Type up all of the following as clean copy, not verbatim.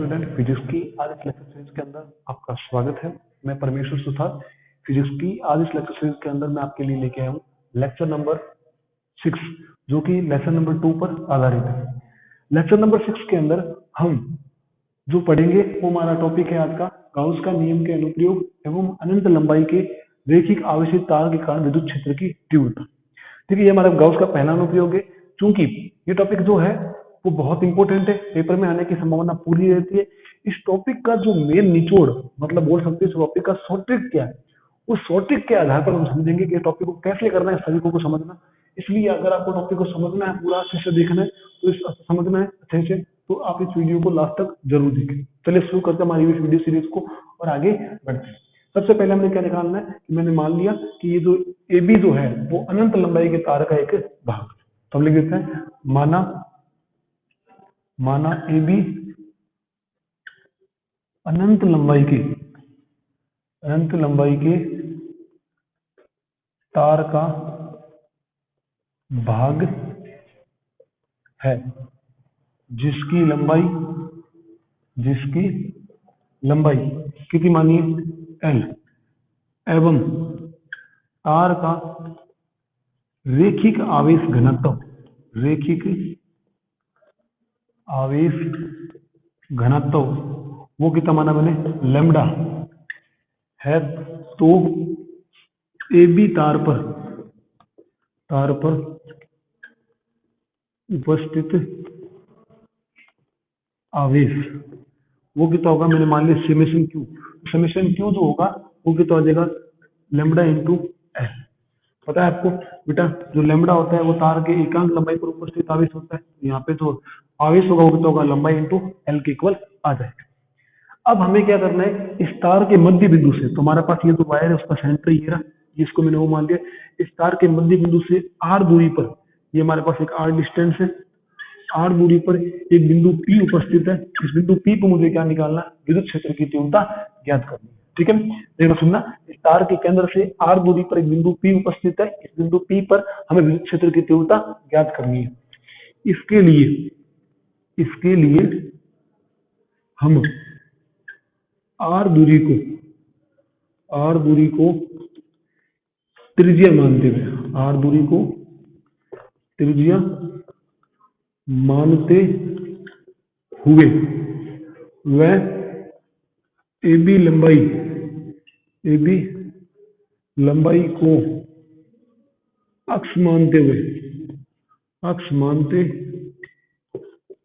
Student, physics की आज इस लेक्चर सीरीज के अंदर आपका स्वागत है। मैं परमेश्वर सुथार। फिजिक्स की आज इस लेक्चर सीरीज के अंदर मैं आपके लिए लेके आया हूँ लेक्चर नंबर 6, जो कि लेक्चर नंबर 2 पर आधारित है। लेक्चर नंबर 6 के अंदर हम जो पढ़ेंगे वो हमारा टॉपिक है आज का गाउस का नियम के अनुप्रयोग एवं अनंत लंबाई के रैखिक आवेशित तार के कारण विद्युत क्षेत्र की तीव्रता। ठीक है, ये हमारा गाउस का पहला अनुप्रयोग है। चूंकि ये टॉपिक जो है वो बहुत इंपॉर्टेंट है, पेपर में आने की संभावना पूरी रहती है। इस टॉपिक का जो मेन निचोड़ मतलब बोल सकते हैं इस टॉपिक का शॉर्ट ट्रिक क्या है, उस शॉर्ट ट्रिक के आधार पर हम समझेंगे कि टॉपिक को कैसे करना है, सभी को समझना। इसलिए अगर आपको टॉपिक को समझना है, पूरा अच्छे से देखना है, तो इस समझना है अच्छे से, तो आप इस वीडियो को लास्ट तक जरूर देखें। चलिए शुरू करते हैं हमारी इस वीडियो सीरीज को और आगे बढ़ते हैं। सबसे पहले हमने क्या निकालना है कि मैंने मान लिया कि ये जो ए बी जो है वो अनंत लंबाई के तार का एक भाग। तो हम लिख देते हैं माना ए बी अनंत लंबाई के तार का भाग है, जिसकी लंबाई कितनी मानिए एल, एवं तार का रैखिक आवेश घनत्व वो कितना माना मैंने लैम्डा है। तो ए बी तार पर उपस्थित आवेश वो कितना होगा, मैंने मान लिया समेशन क्यू जो होगा वो कितना हो जाएगा लैम्डा इंटू एल। पता है आपको बेटा, जो लैम्डा होता है वो तार के एकांक लंबाई पर उपस्थित आवेश होता है। यहाँ पे तो आवेश होगा वो कितना होगा लंबाई इंटू एल के इक्वल आ जाएगा। अब हमें क्या करना है, इस तार के मध्य बिंदु से, तो हमारे पास ये जो वायर है उसका सेंटर ये रहा, जिसको मैंने वो मान लिया। इस तार के मध्य बिंदु से आर दूरी पर, ये हमारे पास एक आर डिस्टेंस है, आर दूरी पर एक बिंदु P उपस्थित है। इस बिंदु P को मुझे क्या निकालना, विद्युत क्षेत्र की तीव्रता ज्ञात करनी है। ठीक है, देखो सुनना, इस तार के केंद्र से आर दूरी पर एक बिंदु P उपस्थित है। इस बिंदु P पर हमें विद्युत क्षेत्र की तीव्रता ज्ञात करनी है। इसके लिए हम आर दूरी को त्रिज्या मानते हुए वह ए बी लंबाई को अक्ष मानते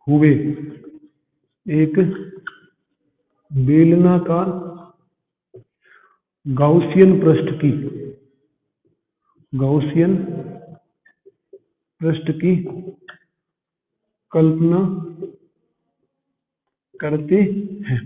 हुए एक बेलनाकार गाउसियन पृष्ठ की कल्पना करते हैं।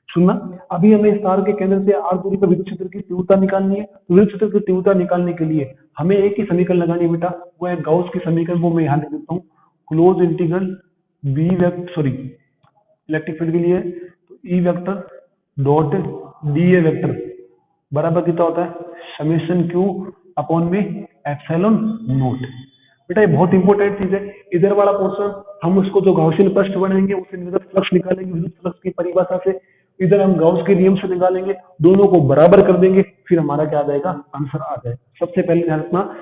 सुनना, अभी हमें इस तार के केंद्र से आर दूरी पर विद्युत क्षेत्र की तीव्रता निकालनी है। तो विद्युत क्षेत्र की तीव्रता निकालने के लिए हमें एक ही समीकरण लगानी है बेटा, वो है गाउस की समीकरण। वो मैं यहाँ लिख देता हूँ, क्लोज इंटीग्रल इलेक्ट्रिक फील्ड के लिए तो ई vector dot D A vector बराबर कितना होता है समेशन क्यू अपॉन में एप्सिलॉन नोट। बेटा ये बहुत इंपॉर्टेंट चीज है। इधर वाला पोर्शन हम उसको जो गाउसियन पृष्ठ बनाएंगे उससे निर्गत फ्लक्स निकालेंगे विद्युत फ्लक्स की परिभाषा से, इधर हम गाउस के नियम से निकालेंगे, दोनों को बराबर कर देंगे, फिर हमारा क्या आ जाएगा आंसर आ जाएगा। सबसे पहले ध्यान रखना,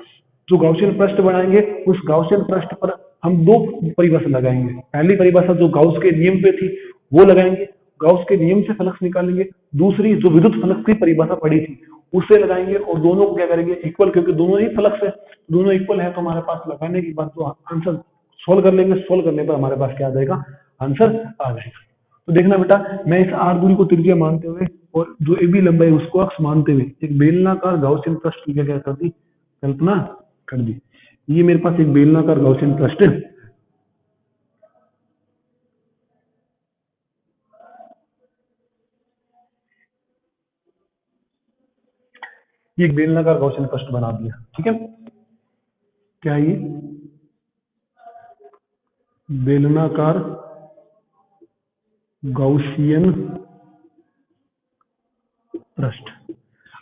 जो गाउसियन पृष्ठ बनाएंगे उस गाउसियन पृष्ठ पर हम दो परिभाषा लगाएंगे। पहली परिभाषा जो गाउस के नियम पे थी वो लगाएंगे, गाउस के नियम से फ्लक्स निकालेंगे। दूसरी जो विद्युत फ्लक्स की परिभाषा पड़ी थी उससे लगाएंगे, और दोनों को क्या करेंगे इक्वल, क्योंकि दोनों ही फ्लक्स है, दोनों इक्वल है। तो हमारे पास लगाने के बाद जो आंसर सोल्व कर लेंगे, सोल्व करने पर हमारे पास क्या आ जाएगा आंसर आ जाएगा। तो देखना बेटा, मैं इस आर दूरी को त्रिज्या मानते हुए और जो ए बी लंबाई उसको अक्ष मानते हुए एक बेलनाकार गाउसियन पृष्ठ की क्या कर दी, कल्पना कर दी। ये मेरे पास एक बेलनाकार गाउसियन पृष्ठ है। ये एक बेलनाकार गाउसियन पृष्ठ बना दिया। ठीक है, क्या ये बेलनाकार गाउसियन पृष्ठ।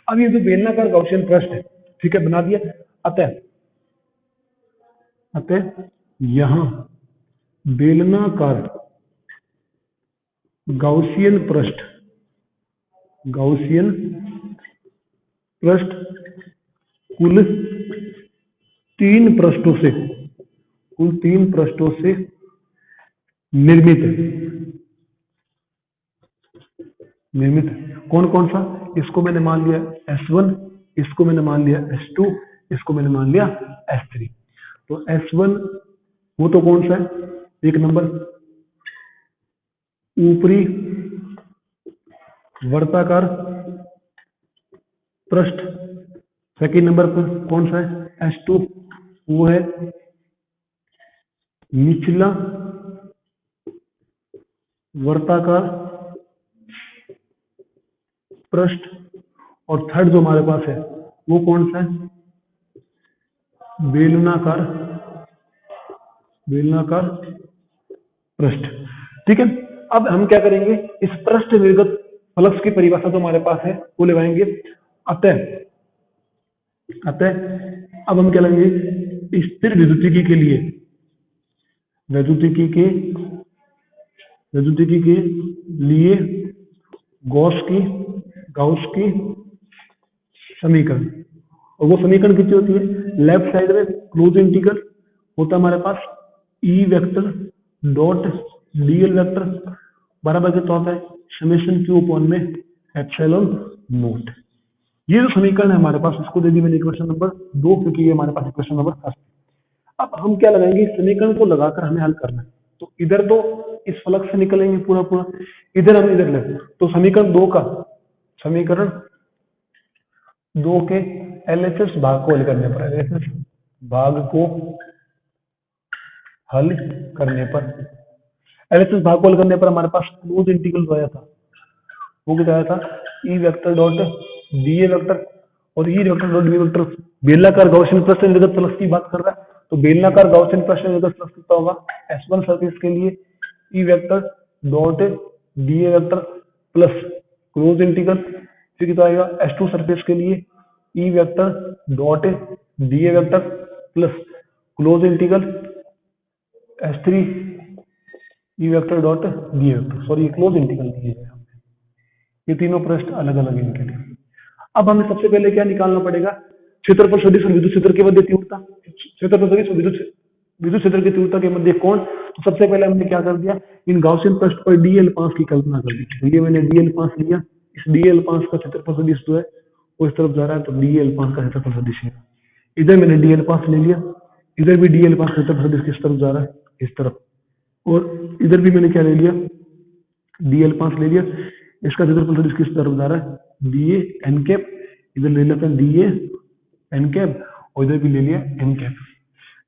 अब ये जो बेलनाकार गाउसियन पृष्ठ है, ठीक है, बना दिया। अतः यहां बेलनाकार गाउसियन पृष्ठ, गाउसियन पृष्ठ कुल 3 पृष्ठों से, कुल 3 पृष्ठों से निर्मित निर्मित कौन कौन सा? इसको मैंने मान लिया S1, इसको मैंने मान लिया S2, इसको मैंने मान लिया S3। तो S1 वो तो कौन सा है? 1 नंबर ऊपरी वर्ताकार पृष्ठ। सेकंड नंबर पर कौन सा है? S2 वो है निचला वर्ताकार पृष्ठ। और थर्ड जो हमारे पास है वो कौन सा है? बेलनाकार, बेलनाकार पृष्ठ। ठीक है, अब हम क्या करेंगे, इस पृष्ठ निर्गत फ्लक्स की परिभाषा जो हमारे पास है वो लगाएंगे। अतः अतः अब हम क्या लेंगे, स्थिर विद्युतिकी के लिए, विद्युतिकी के लिए गॉस की समीकरण। और वो समीकरण कितनी होती है? लेफ्ट साइड में क्लोज इंटीग्रल होता है हमारे पास E vector dot dl vector बराबर कितना होता है? समेशन क्यू अपॉन में एप्सिलॉन नॉट। ये जो समीकरण है हमारे पास, इसको दे दी मैंने इक्वेशन नंबर 2, क्योंकि ये हमारे पास इक्वेशन नंबर 1। अब हम क्या लगाएंगे, इस समीकरण को लगाकर हमें हल करना है। तो इधर तो इस फलक से निकलेंगे पूरा पूरा, इधर हम इधर लेंगे। तो समीकरण 2 के एलएचएस भाग को हल करने पर, एलएचएस भाग को हल करने पर, एलएचएस भाग को हल करने पर हमारे पास क्लोज इंटीग्रल आया था। वो क्या आया था? E vector dot dA vector और E vector dot d vector बेलनाकार गॉसियन पृष्ठ निर्गत फ्लक्स की बात कर रहा है। तो बेलनाकार गॉसियन पृष्ठ निर्गत फ्लक्स कितना होगा? S1 सरफेस के लिए ई vector dot dA vector plus close integral, फिर कितना आएगा? S2 सरफेस के लिए ई vector dot dA vector plus close integral S3 ई vector dot dA vector. Sorry, close integral दिए है हमने। ये तीनों पृष्ठ अलग अलग इनके लिए। अब हमें सबसे पहले क्या निकालना पड़ेगा? क्षेत्रफल सदिश और विद्युत क्षेत्र के मध्य तीव्रता। क्षेत्रफल सदिश और विद्युत क्षेत्र की तीव्रता के मध्य कोण। तो सबसे पहले हमने क्या कर दिया, इन गाउसियन पृष्ठ पर dl5 की कल्पना कर दी। तो ये मैंने dl5 लिया, इस dl5 का क्षेत्रफल सदिश जो है वो इस तरफ जा रहा है, तो dl5 का क्षेत्रफल सदिश है। इधर मैंने dl5 ले लिया, इधर भी dl5 क्षेत्रफल सदिश किस तरफ जा रहा है? इस तरफ। और इधर भी मैंने क्या ले लिया? dl5 ले लिया, इसका क्षेत्रफल सदिश किस तरफ जा रहा है? dA n cap. इधर ले लेते हैं dA n कैप और इधर भी ले लिया n कैप।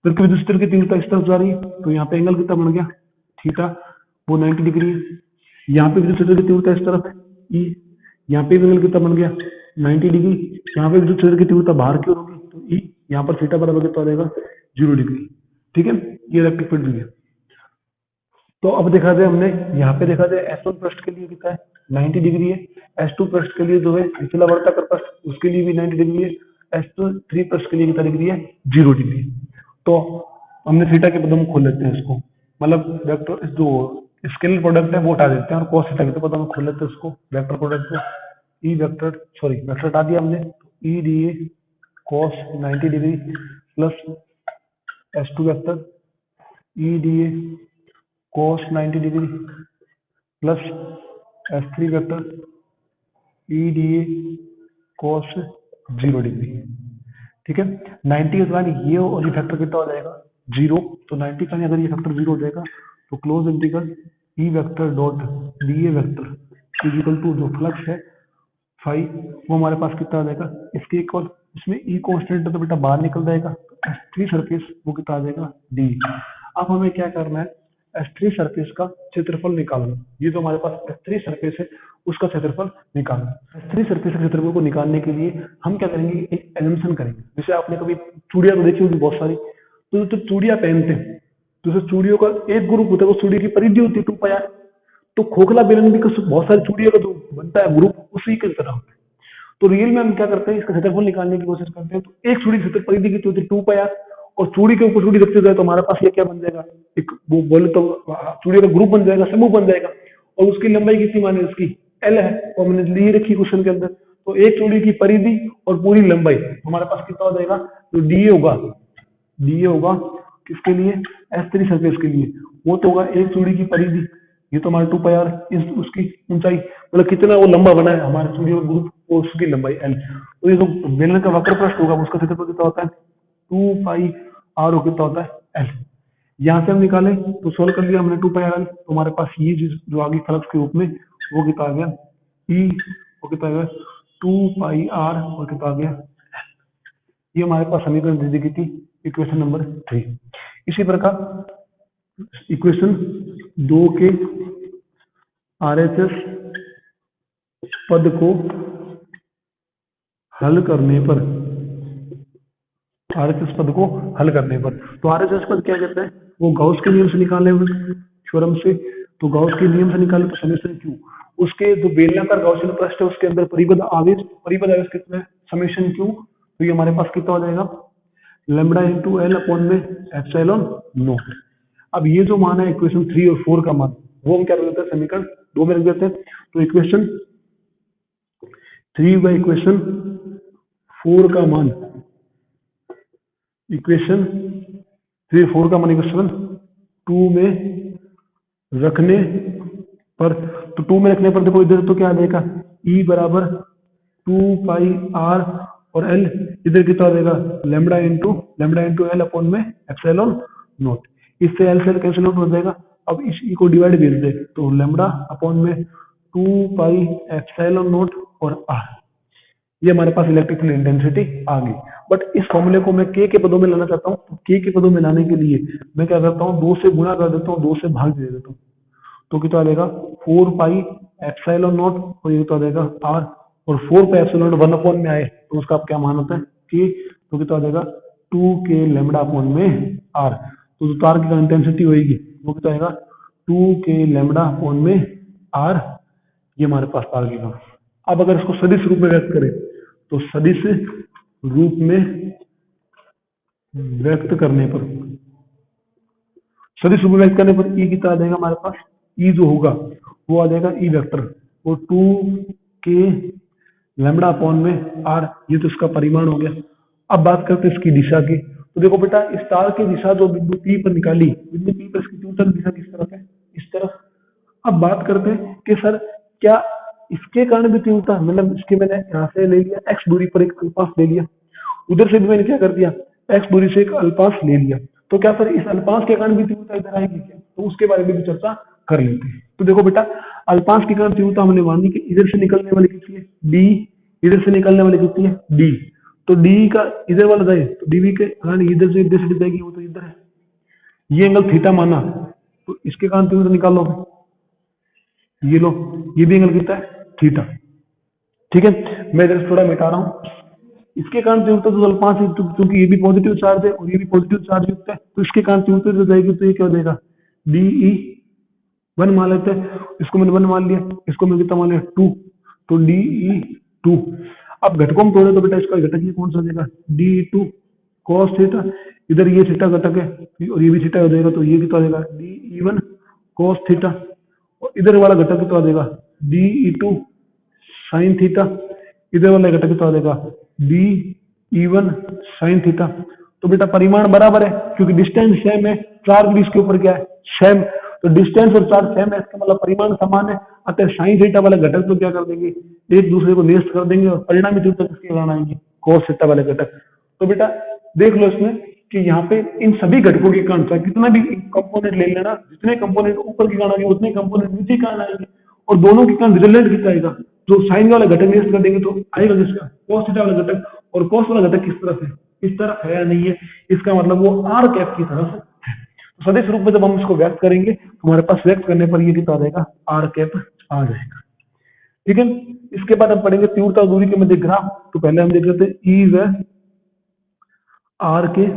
फिर विद्युत क्षेत्र की तीव्रता इस तरफ जा रही है, तो यहाँ पे एंगल कितना बन गया? थीटा, वो 90 डिग्री है। यहाँ पे विद्युत क्षेत्र की तीव्रता इस तरफ है E, यहाँ पे एंगल कितना बन गया? 90 डिग्री। यहाँ पे विद्युत क्षेत्र की तीव्रता बाहर की ओर होगी, तो E यहाँ पर थीटा बराबर कितना रहेगा? 0 डिग्री। ठीक है, ये रेक्टिफाइड भी है। तो अब देखा जाए, हमने यहाँ पे देखा जाए S1 पृष्ठ के लिए कितना है? 90 डिग्री है। S2 पृष्ठ के लिए जो है निचला वर्ताकार पृष्ठ, उसके लिए भी 90 डिग्री है। S3 पृष्ठ के लिए कितना डिग्री है? 0 डिग्री। तो हमने थीटा के पदों में खोल लेते हैं इसको, मतलब वेक्टर जो स्केलर प्रोडक्ट है वो हटा देते हैं और cos थीटा के पदों में खोल लेते हैं उसको, वेक्टर प्रोडक्ट को। ई वेक्टर, सॉरी वेक्टर हटा दिया हमने, E dA cos 90 degree plus S2 vector E dA cos 90 degree plus S3 vector E dA cos 0 degree. ठीक है, 90 का मान ये और ये फैक्टर कितना हो जाएगा? 0। तो 90 का अगर ये फैक्टर 0 हो जाएगा, तो close integral E vector dot dA vector equal to जो फ्लक्स है फाई, वो हमारे पास कितना आ जाएगा? इसके इक्वल, इसमें ई कॉन्स्टेंट तो बेटा बाहर निकल जाएगा, S3 सरफेस वो कितना आ जाएगा? डी। अब हमें क्या करना है? S3 सरफेस का क्षेत्रफल निकालना। ये जो हमारे पास S3 सरफेस है उसका क्षेत्रफल निकालना। S3 सरफेस के क्षेत्रफल को निकालने के लिए हम क्या करेंगे? एक एजम्पशन करेंगे। जैसे आपने कभी चूड़ियां तो देखी होगी बहुत सारी, तो चूड़ियां पहनते हैं, तो चूड़ियों का एक ग्रुप होता है, वो चूड़ी की परिधि होती है 2πr। तो खोखला बेलन भी बहुत सारी चूड़ियों का जो बनता है ग्रुप, उसी की तरह होता है। तो रियल में हम क्या करते हैं? इसका क्षेत्रफल निकालने की कोशिश करते हैं। तो एक चूड़ी की परिधि कितनी होती है? 2πr। और चूड़ी के ऊपर चूड़ी रखते जाए तो हमारे पास ये क्या बन जाएगा? एक वो बोले तो चूड़ी का ग्रुप बन जाएगा, समूह बन जाएगा। और उसकी लंबाई कितनी माने उसकी एल है, और मैंने ली रखी क्वेश्चन के अंदर। तो एक चूड़ी की परिधि और पूरी लंबाई हमारे पास कितना हो जाएगा, जो डीए होगा किसके लिए, S3 सरफेस के लिए, वो तो होगा एक चूड़ी की परिधि, ये तो हमारा 2 पाई आर इस उसकी ऊंचाई, मतलब कितना वो लंबा बना है हमारे चूड़ी और ग्रुप, वो उसकी लंबाई एल। तो ये जो बेलन का वक्र पृष्ठ होगा उसका क्षेत्रफल कितना होता है 2 पाई आर, कितना होता है एल। यहाँ से हम निकाले तो सोल्व कर लिया हमने 2 पाई आर एल, तो हमारे पास ये चीज जो आगे फ्लक्स के रूप में वो कितना आ गया ई, वो कितना आ गया 2 पाई आर, और कितना आ गया, ये हमारे पास समीकरण दे दी थी इक्वेशन नंबर 3। इसी प्रकार इक्वेशन 2 के आरएचएस पद को हल करने पर, आरएचएस पद को हल करने पर, तो आरएचएस पद क्या कहते हैं, वो गाउस के नियम से निकाले हुए थ्योरम से, तो गाउस के नियम से निकाले तो समेशन क्यू, उसके जो बेलनाकार गाउसियन पृष्ठ है उसके अंदर परिबद्ध आवेश कितना है समेशन क्यू, तो ये हमारे पास कितना हो जाएगा लैम्बडा इंटू एल अपॉन में एप्सिलॉन नॉट। अब ये जो मान है इक्वेशन 3 और 4 का मान, वो हम क्या कर देते हैं समीकरण 2 में रख देते हैं। तो इक्वेशन 3 व इक्वेशन 4 का मान, इक्वेशन 3 4 का मान इक्वेशन 2 में रखने पर, तो 2 में रखने पर देखो इधर तो क्या आ जाएगा E बराबर 2 पाई आर, और एल इधर कितना आ जाएगा लैम्बडा इंटू एल अपॉन में एप्सिलॉन नॉट, इससे एल से कैंसिल आउट हो जाएगा। अब इस ई को डिवाइड भेज दे तो लैम्बडा अपॉन में 2 पाई एप्सिलॉन नॉट और आर, ये हमारे पास इलेक्ट्रिकल इंटेंसिटी आ गई। बट इस फॉर्मूले को मैं के पदों में लाना चाहता हूँ, तो के पदों में लाने के लिए मैं क्या करता हूँ 2 से गुणा कर देता हूँ, 2 से भाग दे देता हूँ, तो कितना आ जाएगा 4 पाई एप्सिलॉन नॉट, और ये कितना आ जाएगा आर, और 4 पाई एप्सिलॉन नॉट 1 अपॉन में आए तो उसका आप क्या मान होता है के, तो कितना आ जाएगा 2 के लैम्बडा अपॉन में आर, तो जो तार की इंटेंसिटी होगी वो कितना आएगा 2 के लैम्बडा अपॉन में आर, ये हमारे पास तार की का। अब अगर इसको सदिश रूप में व्यक्त करें तो सदिश रूप में व्यक्त करने पर, सदिश रूप में व्यक्त करने पर ई कितना आ जाएगा हमारे पास, ई जो होगा वो आ जाएगा ई वेक्टर, वो 2 के लैम्बडा अपॉन में आर, ये तो इसका परिमाण हो गया। अब बात करते हैं इसकी दिशा की, तो देखो बेटा इस तार की दिशा जो बिंदु पी पर निकाली, बिंदु पी पर इसकी तीव्रता दिशा किस तरफ है, इस तरफ। अब बात करते हैं कि सर क्या इसके कारण भी तीव्रता, मतलब इसके मैंने यहाँ से ले लिया एक्स दूरी पर एक अल्पास ले लिया, उधर से भी मैंने क्या कर दिया एक्स दूरी से एक अल्पास ले लिया, तो क्या सर इस अल्पास के कारण भी तीव्रता इधर आएगी क्या, तो उसके बारे में भी चर्चा कर लेते हैं। तो देखो बेटा अल्पास के कारण तीव्रता हमने मानी कि इधर से निकलने वाली कितनी है डी, इधर से निकलने वाली कितनी है डी, तो डी का इधर वाला जाए तो डीवी के कारण इधर से जाएगी, वो तो इधर है, ये एंगल थीटा माना, तो इसके कारण तीव्रता निकालो, ये लो ये भी एंगल कितना है थीटा, ठीक है। मैं इधर थोड़ा मिटा रहा हूँ, इसके कारण तीव्रता तो अल्पास है क्योंकि ये भी पॉजिटिव चार्ज है और ये भी पॉजिटिव चार्ज युक्त है, तो इसके कारण तीव्रता जो जाएगी तो ये क्या हो जाएगा डी ई 1 मान लेते हैं, इसको मैंने 1 मान लिया, इसको मैंने कितना मान लिया 2, तो डी ई 2। अब घटकों में तोड़े तो बेटा इसका घटक ये कौन सा देगा डी ई 2 कॉस थीटा, इधर ये थीटा घटक है और ये भी थीटा हो जाएगा, तो ये कितना देगा डी ई 1 कॉस थीटा, और इधर वाला घटक कितना देगा डी ई 2 साइन थीटा, इधर वाला घटक कितना देगा डी ई 1 साइन थीटा। तो बेटा परिमाण बराबर है क्योंकि डिस्टेंस सेम है, चार्ज भी इसके ऊपर क्या है सेम, तो डिस्टेंस और चार्ज सेम है, इसका मतलब परिमाण समान है, अतः साइन थीटा वाला घटक तो क्या कर देंगे एक दूसरे को नियस्त कर देंगे, और परिणामी तीव्रता किसके कारण आएंगे cos थीटा वाले घटक। तो बेटा देख लो इसमें कि यहाँ पे इन सभी घटकों के कारण चाहे कितना भी कंपोनेंट ले लेना, जितने कंपोनेंट ऊपर के कारण आएंगे उतने कंपोनेंट नीचे के कारण आएंगे, और दोनों के कारण रिजल्टेंट कितना आएगा, जो साइन वाला घटक नियस्त कर देंगे तो आएगा किसका cos थीटा वाला घटक, और cos वाला घटक किस तरफ है इस तरफ है या नहीं है, इसका मतलब वो आर कैप की तरफ है। तो सदिश रूप में जब हम इसको व्यक्त करेंगे तो हमारे पास व्यक्त करने पर ये कितना आ जाएगा आर कैप आ जाएगा, ठीक है। इसके बाद हम पढ़ेंगे तीव्रता और दूरी के मध्य ग्राफ, तो पहले हम देख लेते हैं ई व आर के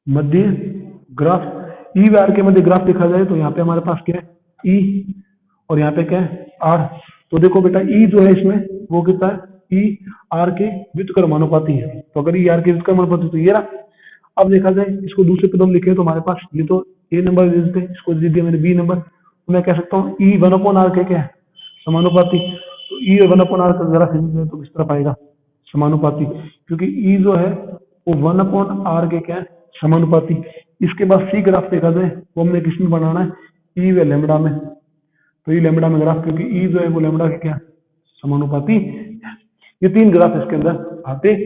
मध्य ग्राफ, ई व आर के मध्य ग्राफ देखा जाए तो यहाँ पे हमारे पास क्या है ई, और यहाँ पे क्या है आर। तो देखो बेटा ई जो है इसमें वो कितना है ई आर के व्युत्क्रमानुपाती है, तो अगर ई आर के व्युत्क्रमानुपाती तो ये रहा। अब देखा जाए इसको दूसरे पदों में लिखे तो हमारे पास ये तो ए नंबर दे देते हैं, इसको दे दिया मैंने बी नंबर, तो मैं कह सकता हूँ ई 1/r के क्या है, समानुपाती। तो ई 1/r का जरा समझिए तो किस तरफ आएगा, समानुपाती, क्योंकि ई जो है वो 1/r के क्या है, समानुपाती। इसके बाद सी ग्राफ देखा जाए वो हमने किस में बनाना है, ई व लैम्बडा में। तो ई लैम्बडा में ग्राफ, क्योंकि ई जो है वो लैम्बडा के क्या समानुपाती। ये 3 ग्राफ इसके अंदर आते हैं।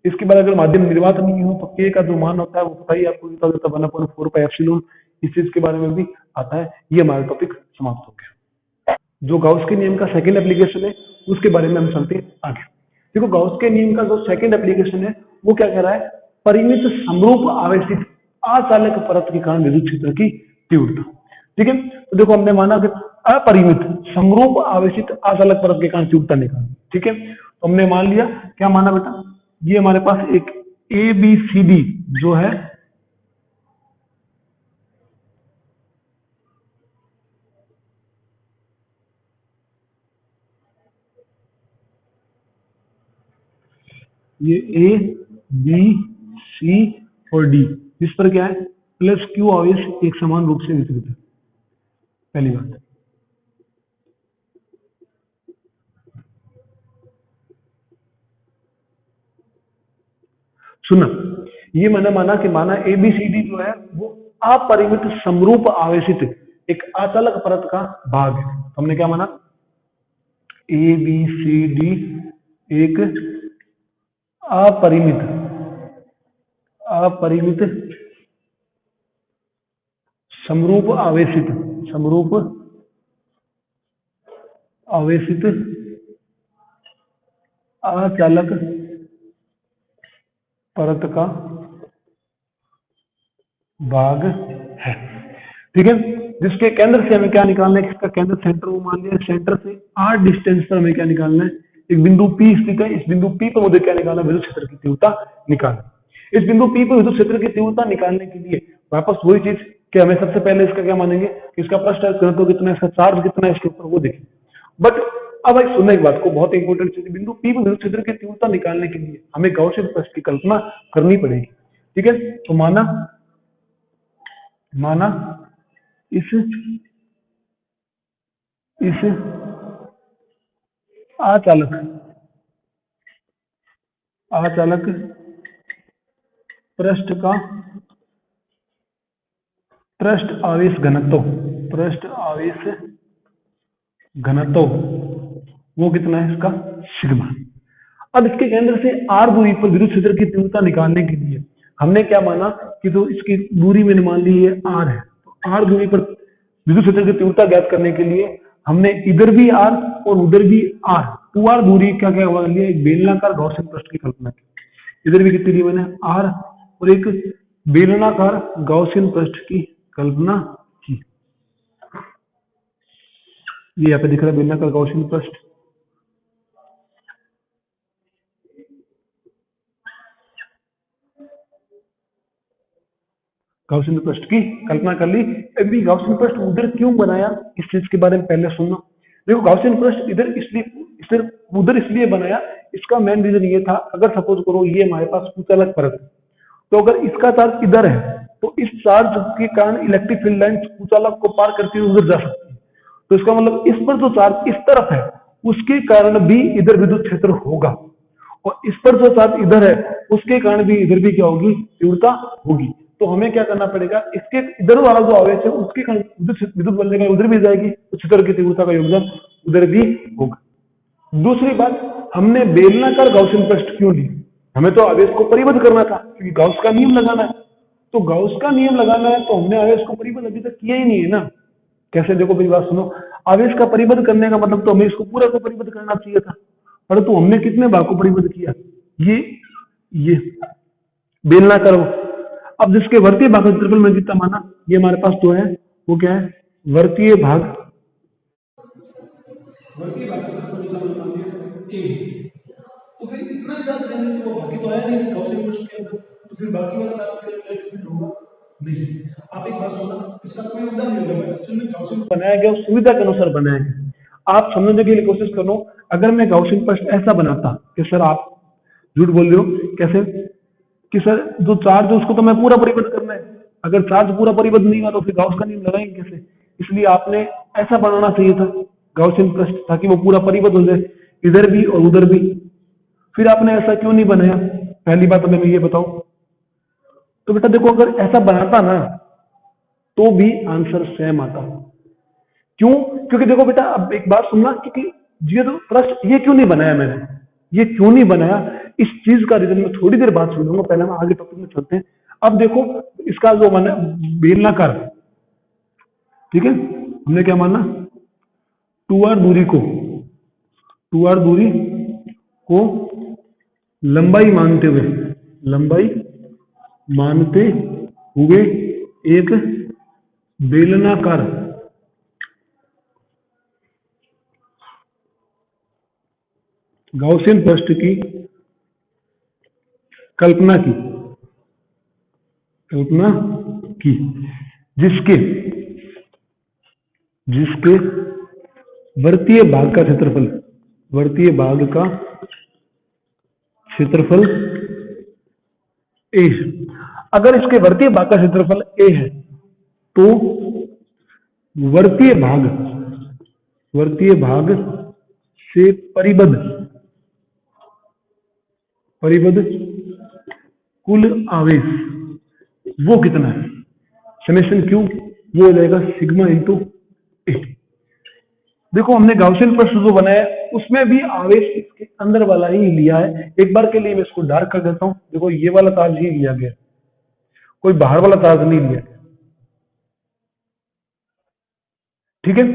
इसके बाद अगर माध्यम निर्वात नहीं हो तो के का जो मान होता है वो पता ही आपको कितना होता है, 1/4 पाई एप्सिलॉन। इस चीज के बारे में भी आता है। ये हमारा टॉपिक समाप्त हो गया। जो गाउस के नियम का सेकंड एप्लीकेशन है उसके बारे में हम चलते हैं आगे। देखो गाउस के नियम का जो सेकंड एप्लीकेशन है वो क्या कह रहा है, परिमित समरूप आवेशित अचालक परत के कारण विद्युत क्षेत्र की तीव्रता। ठीक है, तो देखो हमने माना कि अपरिमित समरूप आवेशित अचालक परत के कारण तीव्रता निकालनी। ठीक है, तो हमने मान लिया, क्या माना बेटा, ये हमारे पास एक ए बी सी डी जो है ये ए बी सी और डी, जिस पर क्या है प्लस क्यू आवेश एक समान रूप से वितरित है। पहली बात, सुना, ये मैंने माना कि माना एबीसीडी जो है वो अपरिमित समरूप आवेशित एक अचालक परत का भाग है। तो हमने क्या माना, ए बी सी डी एक अपरिमित अपरिमित समरूप आवेशित समरूप आवेशित अचालक परत का भाग है। ठीक है, जिसके केंद्र से हमें क्या निकालना है, इसका केंद्र सेंटर वो मान लिया, सेंटर से r डिस्टेंस पर हमें क्या निकालना है, एक बिंदु P स्थित है, इस बिंदु P पर मुझे क्या निकालना है, विद्युत क्षेत्र की तीव्रता निकालना। इस बिंदु P पर विद्युत क्षेत्र की तीव्रता निकालने के लिए वापस वही चीज कि हमें सबसे पहले इसका क्या मानेंगे कि इसका पृष्ठ घनत्व कितना है, इसका चार्ज कितना है इसके ऊपर, वो देखें। बट अब एक सुनने की बात को, बहुत इंपॉर्टेंट चीज, बिंदु P पर विद्युत क्षेत्र की तीव्रता निकालने के लिए हमें गाउसियन पृष्ठ की कल्पना करनी पड़ेगी। ठीक है, तो माना इस अचालक पृष्ठ का पृष्ठ आवेश घनत्व वो कितना है, इसका सिग्मा। अब इसके केंद्र से r दूरी पर विद्युत क्षेत्र की तीव्रता निकालने के लिए हमने क्या माना कि जो इसकी दूरी मैंने मान ली है r है, तो r दूरी पर विद्युत क्षेत्र की तीव्रता ज्ञात करने के लिए हमने इधर भी r और उधर भी r, 2r दूरी क्या क्या मान लिया, एक बेलनाकार गॉसियन पृष्ठ की कल्पना की। इधर भी कितनी ली मैंने, r, और एक बेलनाकार गॉसियन पृष्ठ की कल्पना की। ये यहाँ पे दिख रहा है बेलनाकार गॉसियन पृष्ठ। गाउसियन पृष्ठ की कल्पना कर ली। अभी गाउसियन पृष्ठ उधर क्यों बनाया, इस चीज के बारे में पहले सुनना। देखो गाउसियन पृष्ठ इधर उधर इसलिए बनाया, इसका मेन रीजन ये था, अगर सपोज करो ये हमारे पास कुचालक परत है, तो अगर इसका चार्ज इधर है तो इस चार्ज के कारण इलेक्ट्रिक फील्ड लाइन कुचालक को पार करते हुए उधर जा सकती है। तो इसका मतलब इस पर जो चार्ज इस तरफ है उसके कारण भी इधर विद्युत क्षेत्र होगा, और इस पर जो चार्ज इधर है उसके कारण भी इधर भी क्या होगी, तीव्रता होगी। तो हमें क्या करना पड़ेगा, इसके इधर वाला जो आवेश है उसके कारण विद्युत बल का उधर भी जाएगी, तो क्षेत्र की तीव्रता का योगदान उधर भी होगा। दूसरी बात, हमने बेलनाकार गाउसियन पृष्ठ क्यों ली, हमें तो आवेश को परिबद्ध करना था, क्योंकि गाउस का नियम लगाना है। तो गाउस का नियम लगाना है तो हमने आवेश को परिबद्ध अभी तक किया ही नहीं है ना। कैसे, देखो मेरी बात सुनो, आवेश का परिबद्ध करने का मतलब तो हमें इसको पूरा को परिबद्ध करना चाहिए था, परंतु हमने कितने भाग को परिबद्ध किया, ये बेलनाकार। अब जिसके वर्तीय भाग का क्षेत्रफल में कितना माना, ये हमारे पास जो है वो क्या है, वर्तीय भाग ए। तो फिर इतना ही चार्ज लेंगे तो बाकी तो आया नहीं इस गाउसियन पृष्ठ के अंदर, तो फिर बाकी वाला चार्ज कैलकुलेट होगा नहीं। आप एक बात सुनना, इसका कोई योगदान नहीं होगा, एक्चुअली में गाउसियन बनाया गया सुविधा के अनुसार बनाया गया। आप समझने के लिए कोशिश करो, अगर मैं गाउसियन पृष्ठ ऐसा बनाता कि सर आप झूठ बोल रहे हो, कैसे कि सर जो चार्ज है उसको तो मैं पूरा परिबद्ध करना है, अगर चार्ज पूरा परिबद्ध नहीं हुआ तो फिर गाउस का नियम लगाएंगे कैसे। इसलिए आपने ऐसा बनाना चाहिए था गाउसियन पृष्ठ, ताकि वो पूरा परिबद्ध हो जाए इधर भी और उधर भी। फिर आपने ऐसा क्यों नहीं बनाया, पहली बात हमें ये बताओ। तो बेटा देखो, अगर ऐसा बनाता ना तो भी आंसर सेम आता। क्यों? क्योंकि देखो बेटा, अब एक बात सुनना, क्योंकि ये तो प्रश्न ये क्यों नहीं बनाया मैंने, ये क्यों नहीं बनाया, इस चीज का रीजन मैं थोड़ी देर बाद सुनूंगा। पहले हम आगे टॉपिक में चलते हैं। अब देखो, इसका जो माना बेलनाकार, ठीक है, हमने क्या माना, 2r दूरी को, 2r दूरी को लंबाई मानते हुए, लंबाई मानते हुए एक बेलनाकार गाउसियन पृष्ठ की कल्पना की, कल्पना की, जिसके जिसके वृत्तीय भाग का क्षेत्रफल, वृत्तीय भाग का क्षेत्रफल ए। अगर इसके वृत्तीय भाग का क्षेत्रफल ए है तो वृत्तीय भाग, वृत्तीय भाग से परिबद्ध, परिबद्ध कुल आवेश वो कितना है, समेशन क्यू, वो हो जाएगा सिग्मा इंटू ए। देखो, हमने गाउसियन प्रश्न जो बनाया उसमें भी आवेश इसके अंदर वाला ही लिया है। एक बार के लिए मैं इसको डार्क कर देता हूं। देखो, ये वाला चार्ज ही लिया गया, कोई बाहर वाला चार्ज नहीं लिया गया, ठीक है।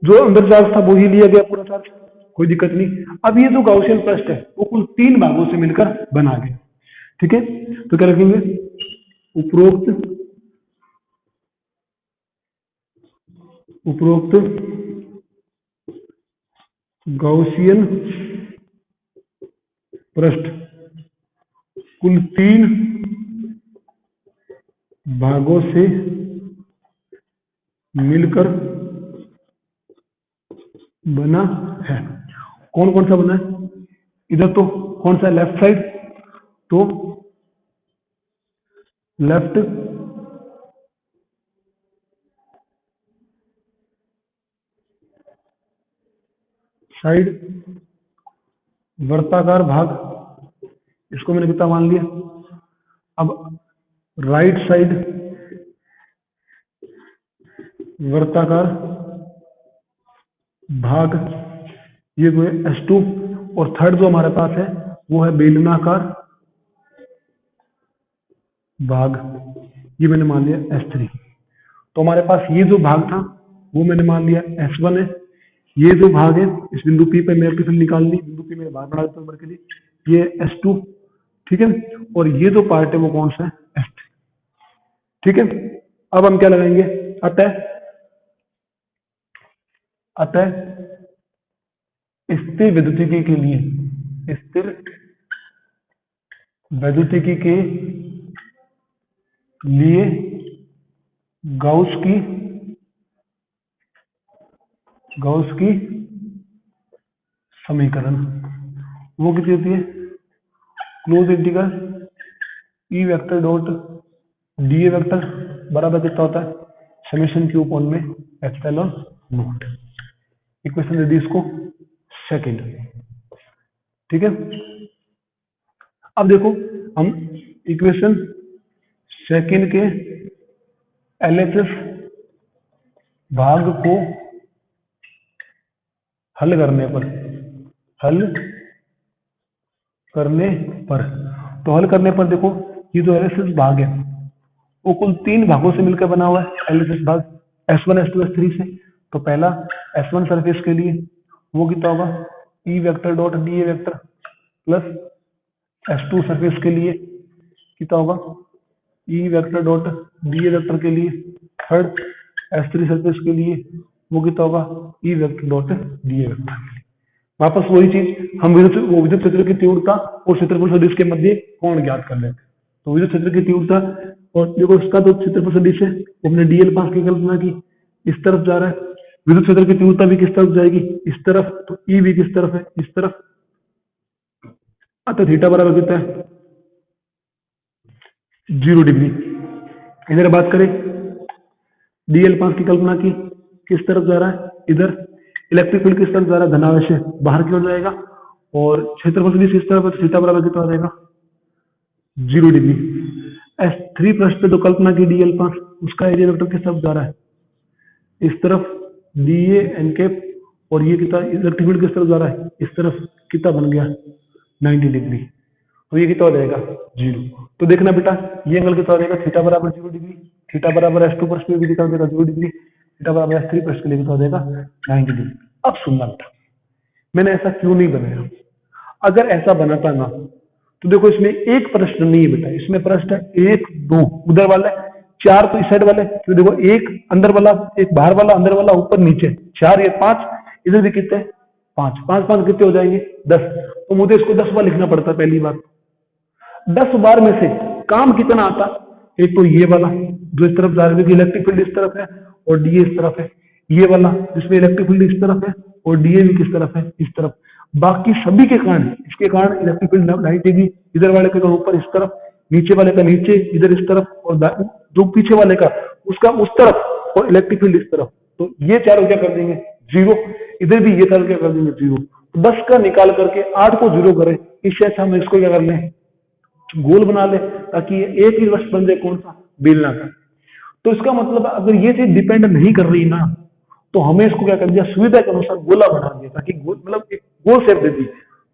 जो अंदर चार्ज था वो ही लिया गया पूरा चार्ज, कोई दिक्कत नहीं। अब ये जो गाउसियन पृष्ठ है वो कुल 3 भागों से मिलकर बना गया, ठीक है। तो क्या रखेंगे, उपरोक्त उपरोक्त गाउसियन पृष्ठ कुल 3 भागों से मिलकर बना है। कौन कौन सा बना है, इधर तो कौन सा, लेफ्ट साइड, तो लेफ्ट साइड वर्ताकार भाग, इसको मैंने कितना मान लिया। अब राइट साइड वर्ताकार भाग, ये जो है S2, और थर्ड जो हमारे पास है वो है बेलनाकार भाग, ये मैंने मान लिया S3। तो हमारे पास ये जो भाग था वो मैंने मान लिया S1 है। ये जो भाग है इस बिंदु P पे मेरे फिर निकाल ली, बिंदु P में बाहर बना देता हूं के लिए, ये S2, ठीक है। और ये जो पार्ट है वो कौन सा है, S3, ठीक है। अब हम क्या लगाएंगे, अतः अतः स्थिर विद्युतिकी के लिए, स्थिर विद्युतिकी के लिए गाउस की समीकरण वो कितनी होती है, close integral E vector dot D A vector बराबर कितना होता है, समेशन क्यू अपॉन में एप्सिलॉन नॉट। इक्वेशन दे दी इसको सेकंड, ठीक है। अब देखो, हम इक्वेशन सेकंड के एलएचएस भाग को हल करने पर, तो हल करने पर देखो, ये जो एलएचएस भाग है वो कुल 3 भागों से मिलकर बना हुआ है। एलएचएस भाग S1 S2 S3 से। तो पहला S1 सरफेस के लिए वो कितना होगा, ई vector dot D A vector, plus S2 surface के लिए कितना होगा, ई vector dot D A vector के लिए। थर्ड S3 सरफेस के लिए वो कितना होगा, ई vector dot D A vector के लिए। वापस वही चीज, हम विद्युत क्षेत्र की तीव्रता और क्षेत्रफल सदिश के मध्य कोण ज्ञात कर लेते हैं। तो विद्युत क्षेत्र की तीव्रता, और देखो इसका जो क्षेत्रफल सदिश है वो हमने डीएल पास की कल्पना की, इस तरफ जा रहा है। विद्युत क्षेत्र की तीव्रता भी किस तरफ जाएगी, इस तरफ, तो ई भी किस तरफ है, इस तरफ। अतः थीटा बराबर कितना है, 0 डिग्री। इधर बात करें DL5 की कल्पना की, किस तरफ जा रहा है, इधर। इलेक्ट्रिक फील्ड किस तरफ जा रहा है, धनावेश से बाहर की ओर जाएगा। और क्षेत्रफल भी किस तरफ है, थीटा बराबर कितना हो जाएगा, 0 डिग्री। S3 पृष्ठ पे जो कल्पना की DL5, उसका एरिया वेक्टर किस तरफ जा रहा है, इस तरफ, DA एन कैप। और ये कितना इलेक्ट्रिक फील्ड किस तरफ जा रहा है, इस तरफ। कितना बन गया, 90 डिग्री। तो ये कितना हो जाएगा, 0। तो देखना बेटा, ये एंगल कितना हो जाएगा, थीटा बराबर 0 डिग्री। थीटा बराबर S2 पृष्ठ में भी कितना हो जाएगा, 0 डिग्री। थीटा बराबर S3 पृष्ठ के लिए कितना हो जाएगा, 90 डिग्री। अब सुनना बेटा, मैंने ऐसा क्यों नहीं बनाया। अगर ऐसा बनाता ना, तो देखो इसमें एक प्रश्न नहीं है बेटा, इसमें प्रश्न है 1 2 उधर वाला, 4 तो इस साइड वाले। तो देखो एक अंदर वाला, एक बाहर वाला, अंदर वाला, ऊपर नीचे, 4 ये 5, इधर भी कितने, 5 5 5 कितने हो जाएंगे, 10। तो मुझे इसको 10 बार लिखना पड़ता है। पहली बात, 10 बार में से काम कितना आता, एक तो ये वाला जो इस तरफ जा रहा है, इलेक्ट्रिक फील्ड इस तरफ है और डीए इस तरफ है। ये वाला जिसमें इलेक्ट्रिक फील्ड इस तरफ है और डीए भी किस तरफ है, इस तरफ। बाकी सभी के कारण, इसके कारण इलेक्ट्रिक फील्ड 90 डिग्री, इधर वाले के ऊपर इस तरफ, नीचे वाले का नीचे इधर इस तरफ, और जो पीछे वाले का उसका उस तरफ, और इलेक्ट्रिक फील्ड इस तरफ। तो ये चारों क्या कर देंगे, 0। इधर भी ये चारों क्या कर देंगे, 0। 10 का निकाल करके 8 को 0 करें, इससे अच्छा हम इसको क्या कर लें, गोल बना ले, ताकि ये एक ही वस्तु बन जाए, कौन सा, बेलनाकार। तो इसका मतलब अगर ये चीज डिपेंड नहीं कर रही ना, तो हमें इसको क्या कर दिया, सुविधा के अनुसार गोला बना दिया, ताकि गोल मतलब एक गोल शेप दे दी।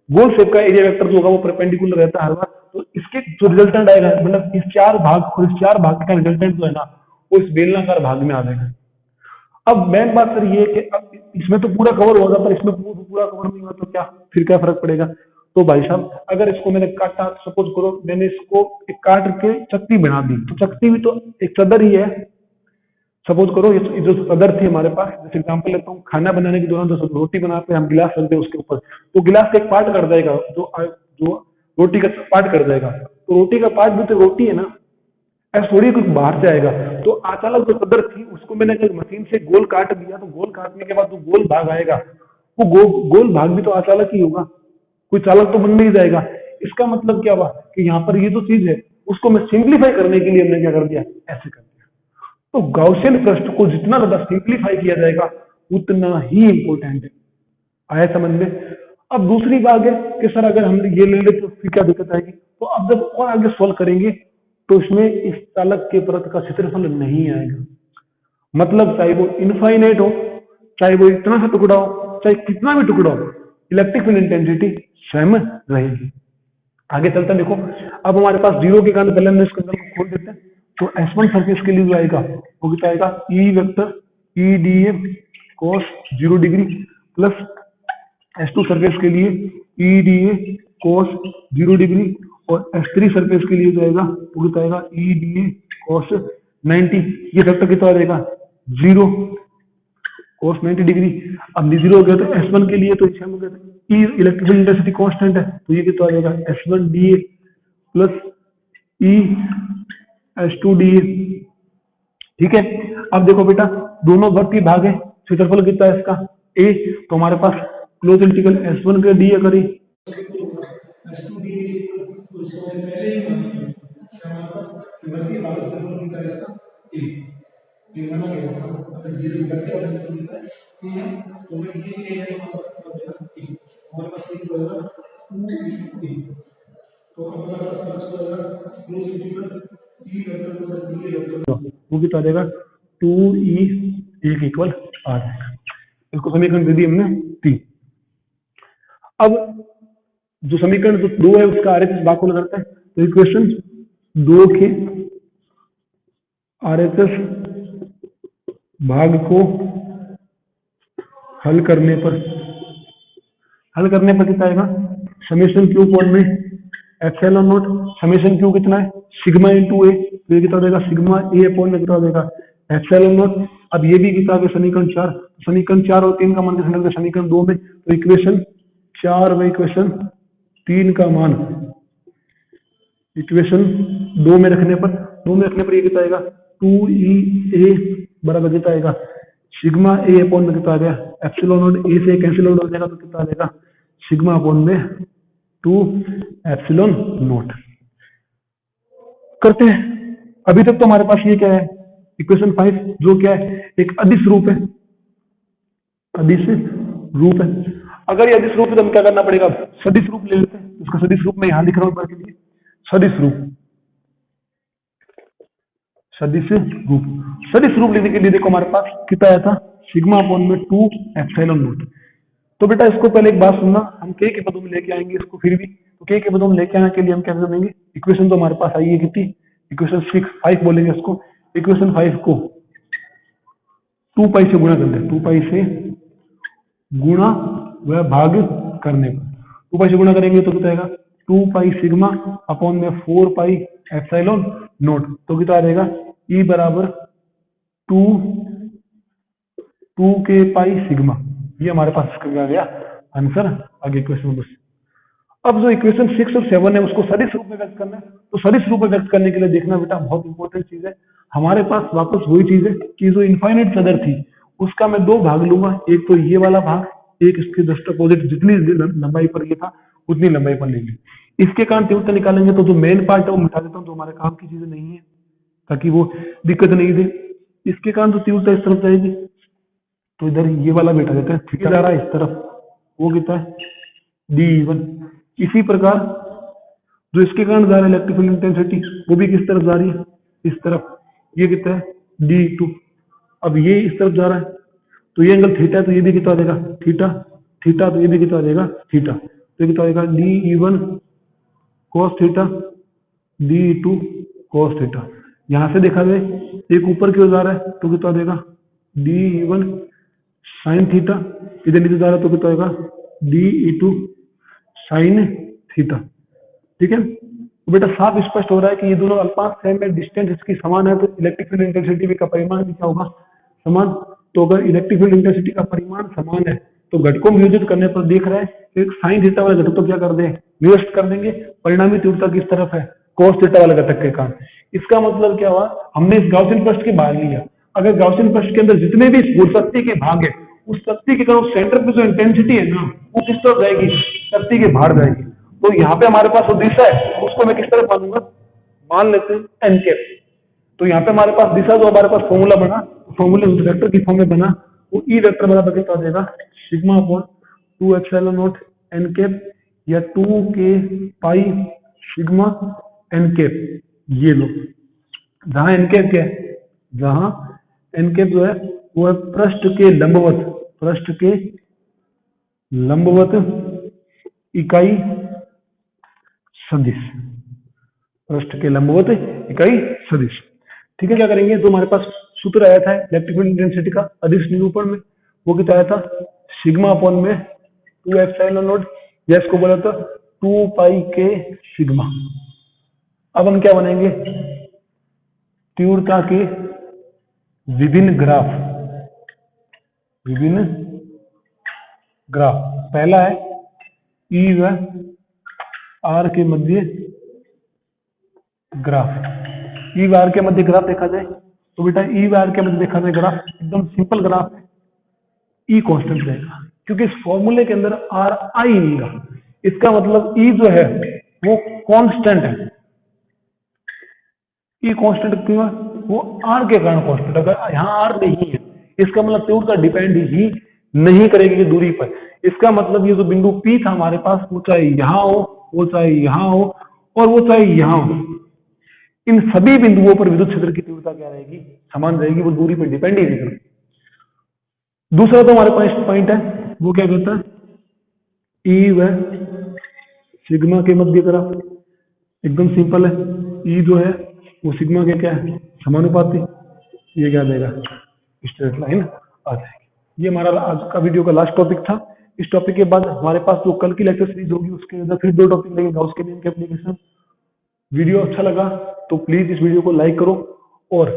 गोल शेप का एरिया वेक्टर जो होगा वो परपेंडिकुलर रहता है हर बार। तो इसके जो रिजल्टेंट आएगा, मतलब इस 4 भाग और इस 4 भाग का रिजल्टेंट जो है ना, वो इस बेलनाकार भाग में आ जाएगा। अब मेन बात सर ये है कि अब इसमें तो पूरा कवर होगा, पर इसमें पूरा कवर नहीं हुआ तो क्या, फिर क्या फर्क पड़ेगा। तो भाई साहब, अगर इसको मैंने काटा, सपोज करो मैंने इसको एक काट के चक्की बना दी, तो चक्की भी तो एक चदर ही है। सपोज करो ये जो चदर थी हमारे पास, जैसे एग्जांपल लेता हूँ, खाना बनाने के दौरान जो रोटी बनाते हैं हम, गिलास रखते हैं उसके ऊपर, तो गिलास का एक पार्ट कर जाएगा, जो रोटी का पार्ट कर जाएगा। तो रोटी का पार्ट भी तो रोटी है ना, ऐसा थोड़ी कुछ बाहर से आएगा। तो अचानक जो चदर थी उसको मैंने अगर मशीन से गोल काट दिया, तो गोल काटने के बाद जो गोल भाग आएगा, वो गोल भाग भी तो अचानक ही होगा, कोई चालक तो बन नहीं जाएगा। इसका मतलब क्या हुआ कि यहाँ पर ये जो चीज है उसको मैं सिंप्लीफाई करने के लिए हमने क्या कर दिया, ऐसे कर दिया। तो गॉसियन पृष्ठ को जितना ज्यादा सिंप्लीफाई किया जाएगा उतना ही इंपॉर्टेंट है। आया समझ में। अब दूसरी बात है कि सर अगर हम ये ले ले तो फिर क्या दिक्कत आएगी। तो अब जब और आगे सॉल्व करेंगे तो इसमें इस चालक के परत का क्षेत्रफल नहीं आएगा। मतलब चाहे वो इनफाइनाइट हो, चाहे वो इतना सा टुकड़ा हो, चाहे कितना भी टुकड़ा हो, इलेक्ट्रिक फील्ड इंटेंसिटी सेम रहेगी। आगे चलते हैं, देखो अब हमारे पास 0 के कारण पहले हमने इसके अंदर को खोल देते हैं। तो S1 सरफेस के लिए जो आएगा वो कितना आएगा, E vector E D A cos 0 degree plus S2 surface के लिए E D A cos 0 degree, और S3 सरफेस के लिए जो आएगा वो कितना आएगा, ई डी ए cos 90। ये वेक्टर कितना रहेगा, 0 cos 90 डिग्री। अब 0 हो गया तो S1 के लिए तो हो गया, ई इलेक्ट्रिकल इंटेंसिटी कांस्टेंट है, तो ये कितना आ जाएगा, S1 D A plus E S2 D A. ठीक है। अब देखो बेटा, दोनों वर्ती भाग है, क्षेत्रफल कितना है इसका, a। तो हमारे पास क्लोज इंटीग्रल S1 का डी करी, S2 डी तो इसको मैंने पहले ही मान लिया, क्या मतलब कि वर्ती भाग क्षेत्रफल कितना है इसका, a। ये माना गया था। अगर ये वर्ती वाला क्षेत्रफल कितना है, a है, तो मैं ये a है, तो हमारे पास कितना देगा, a। हमारे पास ये होगा 2a। तो अब हमारे पास बच जाएगा close integral E vector plus D vector, वो कितना आ जाएगा, 2e एक इक्वल आ जाएगा। इसको समीकरण दे दी हमने 3। अब जो समीकरण जो 2 है उसका आरएचएस भाग को लगाते हैं। तो इक्वेशन 2 के आरएचएस भाग को हल करने पर कितना आएगा, समेशन क्यू अपॉन में एप्सिलॉन नॉट। समेशन क्यू कितना है, सिग्मा इंटू ए, तो ये कितना हो जाएगा, सिग्मा ए अपॉन में कितना हो जाएगा, एप्सिलॉन नॉट। अब ये भी कितना है, समीकरण 4। समीकरण 4 और 3 का मान रखने के समीकरण 2 में, तो इक्वेशन 4 व इक्वेशन 3 का मान इक्वेशन 2 में रखने पर ये कितना आएगा, 2e a बराबर कितना आएगा, सिग्मा ए अपॉन में कितना आ गया, एप्सिलॉन नॉट। ए से कैंसिल आउट हो जाएगा तो कितना आ जाएगा, सिग्मा अपॉन में 2 एप्सिलॉन नॉट। करते हैं। अभी तक तो हमारे पास ये क्या है, इक्वेशन 5 जो क्या है, एक अदिश रूप है, अदिश रूप है। अगर ये अदिश रूप है तो हमें क्या करना पड़ेगा, सदिश रूप ले लेते हैं। उसका सदिश रूप मैं यहां लिख रहा हूं के लिए, सदिश रूप, सदिश रूप। सदिश रूप लेने के लिए देखो हमारे पास कितना आया था, सिग्मा अपॉन में 2 एप्सिलॉन नॉट। तो बेटा इसको पहले एक बात सुनना, हम के पदों में लेके आएंगे इसको फिर भी, तो के पदों में लेके आने के लिए हम क्या करेंगे, इक्वेशन तो हमारे पास आई है कितनी, इक्वेशन 5 बोलेंगे इसको। इक्वेशन 5 को 2 पाई से गुणा कर दे, 2 पाई से गुणा व भाग करने पर, 2 पाई से गुणा करेंगे तो कितना आएगा, 2 पाई सिग्मा अपॉन में 4 पाई एप्सिलॉन नोट। तो कितना आ जाएगा, ई बराबर 2 के पाई सिग्मा। ये हमारे पास इसका आ गया आंसर। आगे इक्वेशन नंबर, अब जो इक्वेशन 6 और 7 है उसको सदिश रूप में व्यक्त करना है। तो सदिश रूप में व्यक्त करने के लिए देखना बेटा बहुत इंपॉर्टेंट चीज है, हमारे पास वापस वही चीज है कि जो इनफाइनाइट चदर थी उसका मैं 2 भाग लूंगा, एक तो ये वाला भाग, एक इसके जस्ट अपोजिट, जितनी लंबाई पर ये था उतनी लंबाई पर लेंगे। इसके कारण तीव्रता निकालेंगे तो जो मेन पार्ट है वो मिटा देता हूँ, जो हमारे काम की चीजें नहीं है, ताकि वो दिक्कत नहीं दे। इसके कारण जो तीव्रता इस तरफ जाएगी तो इधर ये वाला बैठा देता है, ठीक है, जा रहा है इस तरफ, वो कितना है D1। इसी प्रकार जो इसके कारण जा रहा है इलेक्ट्रिक फील्ड इंटेंसिटी वो भी किस तरफ जा रही है, इस तरफ, ये कितना है D2। अब ये इस तरफ जा रहा है तो ये एंगल थीटा, तो ये भी कितना देगा थीटा, थीटा तो ये भी कितना देगा थीटा, तो कितना देगा DE1 cos theta, DE2 cos theta. यहां से देखा जाए एक ऊपर की ओर जा रहा है तो कितना देगा DE1 sin थीटा, इधर नीचे जा रहा है तो कितना होगा DE2 sin थीटा। ठीक है, तो बेटा साफ स्पष्ट हो रहा है कि ये दोनों अल्पांश है में डिस्टेंस इसकी समान है, तो इलेक्ट्रिक फील्ड इंटेंसिटी का परिमाण भी क्या होगा समान। तो अगर इलेक्ट्रिक फील्ड इंटेंसिटी का परिमाण समान है तो घटकों में वियोजित करने पर देख रहा है एक साइन थीटा वाले घटक तो क्या कर दे वियोजित कर देंगे, परिणामी तीव्रता किस तरफ है कोस थीटा वाले घटक के कारण। इसका मतलब क्या हुआ, हमने इस गाउसियन पृष्ठ के बाहर लिया, अगर गाउसियन पृष्ठ के अंदर जितने भी शक्ति के भाग है उस शक्ति के कारण सेंटर पे जो इंटेंसिटी है ना वो किस तरफ जाएगी, शक्ति के बाहर जाएगी। तो यहाँ पे हमारे पास जो दिशा है उसको मैं किस तरफ मानूंगा, मान लेते हैं एन कैप। तो यहाँ पे हमारे पास दिशा जो हमारे पास फॉर्मूला बना, फॉर्मूला वेक्टर की फॉर्म में बना, वो ई वेक्टर बराबर कितना हो जाएगा sigma upon 2 epsilon not an cap या 2 के पाई सिग्मा एन कैप। ये लो, जहां एन कैप क्या है, जहां एन कैप जो है वो है पृष्ठ के लंबवत, पृष्ठ के लंबवत इकाई सदिश, पृष्ठ के लंबवत इकाई सदिश। ठीक है, क्या करेंगे, तो हमारे पास सूत्र आया था इलेक्ट्रिक फील्ड इंटेंसिटी का अदिश निरूपण में, वो कितना आया था सिग्मा अपॉन में 2 एप्सिलॉन नॉट, या इसको बोला था 2 पाई के सिग्मा। अब हम क्या बनेंगे, तीव्रता के विभिन्न ग्राफ, विभिन्न ग्राफ। पहला है ई व आर के मध्य ग्राफ। ई व आर के मध्य ग्राफ देखा जाए तो बेटा ई व आर के मध्य देखा जाए ग्राफ एकदम सिंपल ग्राफ है, ई कांस्टेंट रहेगा क्योंकि इस फॉर्मूले के अंदर आर आई नहीं रहा, इसका मतलब ई जो है वो कांस्टेंट है। ई कांस्टेंट क्यों है, वो आर के कारण कांस्टेंट, अगर यहाँ आर नहीं है इसका मतलब तीव्रता डिपेंड ही नहीं करेगी दूरी पर। इसका मतलब ये जो बिंदु पी था हमारे पास, वो चाहे यहाँ हो, वो चाहे यहाँ हो, और वो चाहे यहाँ हो, इन सभी बिंदुओं पर विद्युत क्षेत्र की तीव्रता क्या रहेगी, समान रहेगी, वो दूरी पर डिपेंड ही नहीं करेगी। दूसरा तो हमारे पास पॉइंट है, वो क्या कहता है ई व सिग्मा के मध्य ग्राफ, एकदम सिंपल है। ई जो है वो सिग्मा के क्या है समानुपाती, ये क्या देगा स्ट्रेट लाइन आ जाएगी। ये हमारा आज का वीडियो का लास्ट टॉपिक था। इस टॉपिक के बाद हमारे पास जो कल की लेक्चर सीरीज होगी उसके अंदर फिर 2 टॉपिक लेंगे, गॉस के नियम के एप्लीकेशन। वीडियो अच्छा लगा तो प्लीज इस वीडियो को लाइक करो और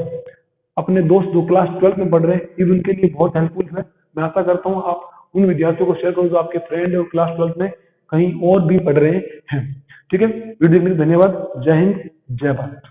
अपने दोस्त जो क्लास 12 में पढ़ रहे हैं ये उनके लिए बहुत हेल्पफुल है। मैं आशा करता हूँ आप उन विद्यार्थियों को शेयर करो जो आपके फ्रेंड और क्लास 12 में कहीं और भी पढ़ रहे हैं। ठीक है, वीडियो देखने के लिए धन्यवाद। जय हिंद, जय भारत।